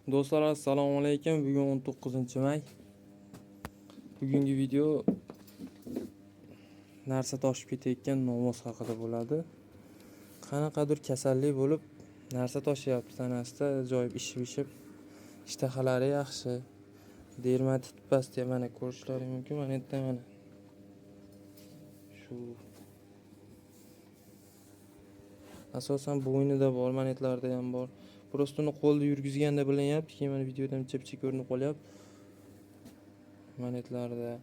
Do'stlar, assalomu alaykum. Bugun 19-may. Bugungi video narsa toshib ketayotgan novoz haqida bo'ladi. Qanaqadir kasallik bo'lib, narsa toshyapti tanasida, ajoyib ishib, ishtahalari yaxshi. Dermatit pastga mana ko'rishlaring mumkin. Mana yerda mana shu asosan bo'ynida bor, manetlarida ham bor. Prosta uni qo'lda yurgizganda bilinyapti, keyin mana videodan chepchi ko'rinib qolyapti. Manetlarda.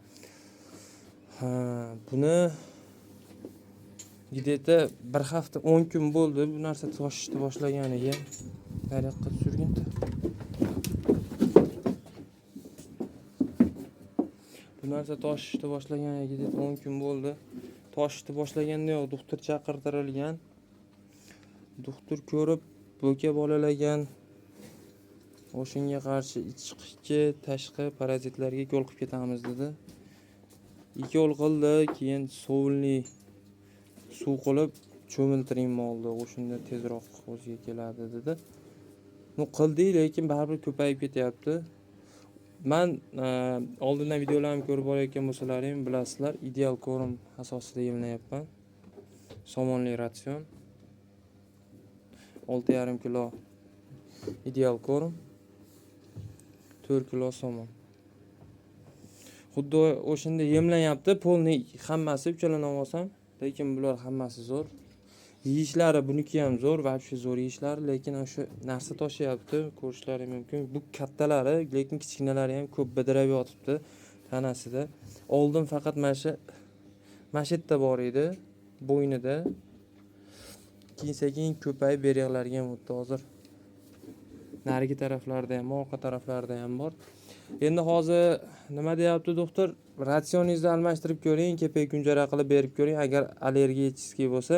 Buni gideta bir hafta 10 kun bo'ldi bu narsa toshishni boshlaganiga. Tariqqa surginda. Bu narsa toshishni boshlaganiga gideta 10 kun bo'ldi. Toshishni boshlaganda yo'q, doktor chaqirtirilgan. Doktor ko'rib, bo'ka bolalagan. O'shunga qarshi ichki, tashqi parazitlarga yo'l qilib ketamiz dedi. 2 yo'l qildi, keyin sovunli suv qilib cho'miltiring molni, o'shunda tezroq o'ziga keladi dedi. Qildik, lekin baribir ko'payib ketyapti. Men oldindan videolarimni ko'rib borayotgan bo'lsalaring bilasizlar, ideal korum asosida yemlayapman. Somonli ratsion 6,5 kilo ideal korum, 4 kilo somon. Xuddi o'shunda yemlanyapti, polni hammasi uchalanib olsam, lekin bular hammasi zo'r. Yeyishlari buniki ham zo'r, vobshe zo'r yeyishlari, lekin o'sha narsa toshyapti, ko'rishlaring mumkin. Bu kattalari, lekin kichkinalari ham ko'p bidirab yotibdi tanasida. Oldin faqat mana shu yerda bor edi, bo'ynida. Keyin ko'payib beriqlarga ham o'tdi hozir. Narigi taraflarda ham, orqa taraflarda ham bor. Endi hozir nima deyapti doktor? Ratsioningizni almashtirib ko'ring, kepak kunjara qilib berib ko'ring. Agar allergiya bo'lsa,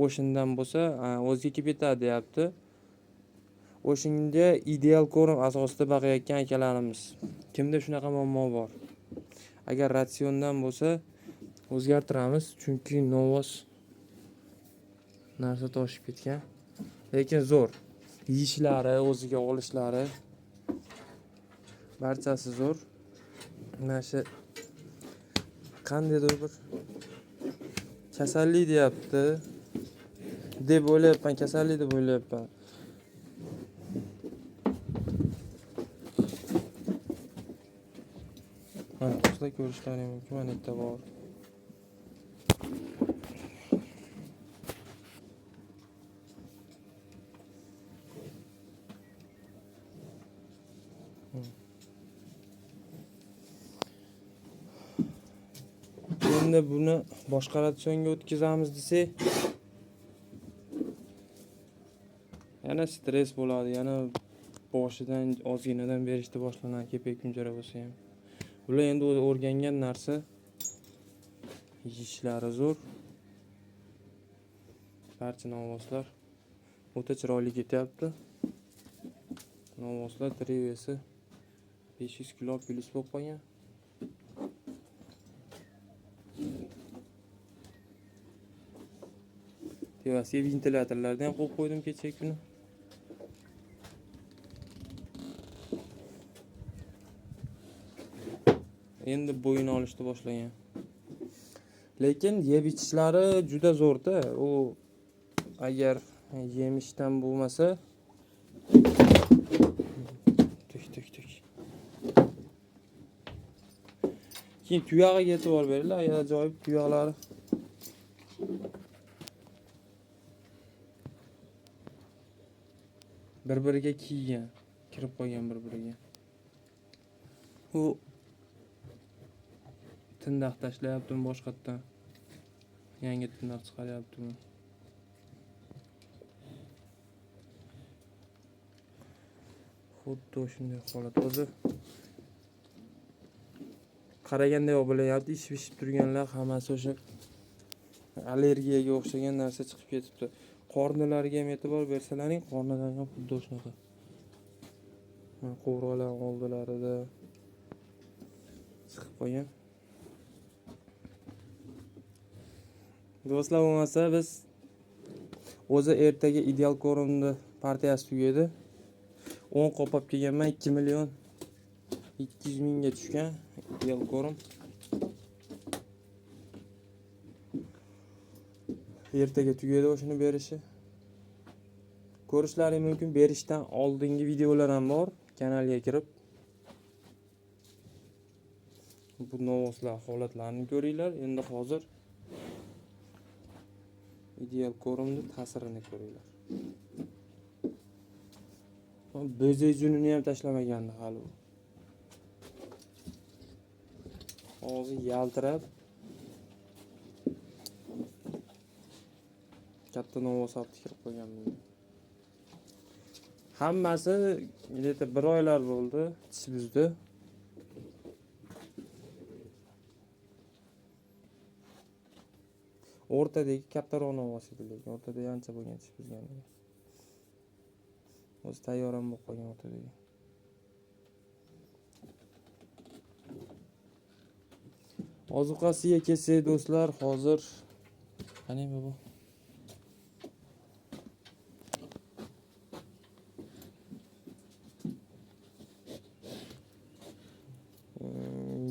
o'shindan bo'lsa, o'ziga kelib ketadi deyapti. O'shinga ideal korum asosida baqayotgan akalarimiz. Kimda shunaqa muammo bor? Agar ratsiondan bo'lsa, o'zgartiramiz, chunki novoz narsa toshib ketgan. Lekin zo'r. Yeyishlari, o'ziga olishlari barchasi zo'r. Mana shu qandaydir bir kasallik deyapti deb o'ylayapman, kasallik deb o'ylayapman. Mana sizlar ko'rishlaring mumkin, mana yerda bor. Endi buni boshqa ratsionga o'tkazamiz desak, yana stress bo'ladi, yana boshidan ozginadan berishni boshlanadi, kepak kunjara bo'lsa ham. Bular endi o'rgangan narsa. Yeyishlari zo'r. Barcha novvoslar o'ta chiroyli ketyapti. Novvoslar trevesi 500 kilo plus bo'lib qolgan. Tevasiga ventilyatorlarni ham qo'yib qo'ydim kecha kuni. Endi bo'yin olishni boshlagan. Lekin yeb ichishlari juda zo'rda. U agar yemishdan bo'lmasa, tuk. Keyin tuyog'iga e'tibor beringlar, ajoyib tuyoqlari. Bir-biriga kiygan, kirib qolgan bir-biriga. U tindaq tashlayaptimi boshqatdan? Yangi tindaq chiqaryaptimi? Xuddi shunday holat. Hozir qaraganda yo'q bo'layapti, ishib turganlar hammasi o'sha allergiyaga o'xshagan narsa chiqib ketibdi. Qornilariga ham e'tibor bersalaring, qornidan ham xuddi shunaqa. Qo'rg'alar oldilarida chiqib qolgan. Do'stlar, bo'lmasa biz o'zi ertaga ideal korumni partiyasi tugaydi. 10 qopab kelganman, 2 million 200 mingga tushgan. Ideal ko'rim. Ertaga tugaydi o'shini berishi. Ko'rishlaring mumkin, berishdan oldingi videolar ham bor kanalga kirib. Bu novoslar holatlarini ko'ringlar. Endi hozir ideal ko'rimni ta'sirini ko'ringlar. Bo'zak junini ham tashlamagandi hali. Hozir yaltirab katta novos olib tikirib qo'yganman. Hammasi где-то 1 oylar bo'ldi, tish buzdi. O'rtadagi kattaroq novos edi, lekin o'rtada ancha bo'lgan tish buzgan. O'zi tayyor ham bo'lib qolgan o'rtadagi. Ozuqasiga kelsak do'stlar, hozir qani bu?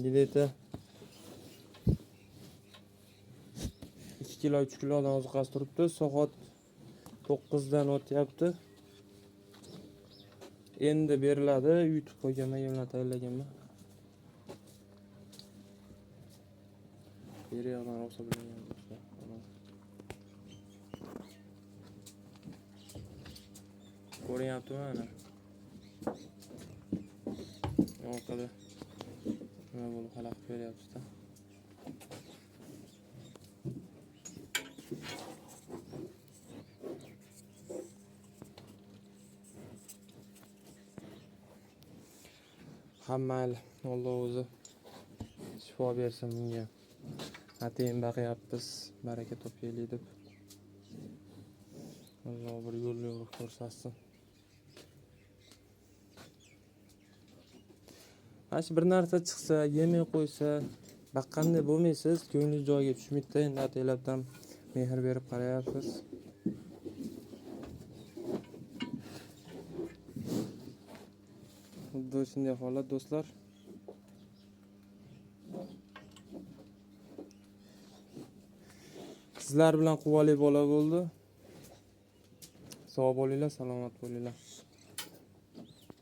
Где-то 2 kilo 3 kilodan ozuqasi turibdi. Soat 9 dan o'tyapti. Endi beriladi. Yutib qo'yganman, yemlar tayyorlaganman. Beriyoqdan olsa bilaman do'stlar. Ko'ryaptimi ana? Orqada nima bo'lib xalaqit beryapti-da. Hammayli Alloh o'zi shifo bersin bunga. Atayin baqyapmiz, baraka topaylik deb. Alloh bir yo'l ko'rsatsin. Mana bir narsa chiqsa, yemay qo'ysa, baqqanday bo'lmaysiz, ko'nglingiz joyiga tushmaydi. Endi ataylabdan mehr berib qarayapsiz. Xuddi shunday holat do'stlar. Sizlar bilan quvvali bola bo'ldi. Sog' bo'linglar, salomat bo'linglar.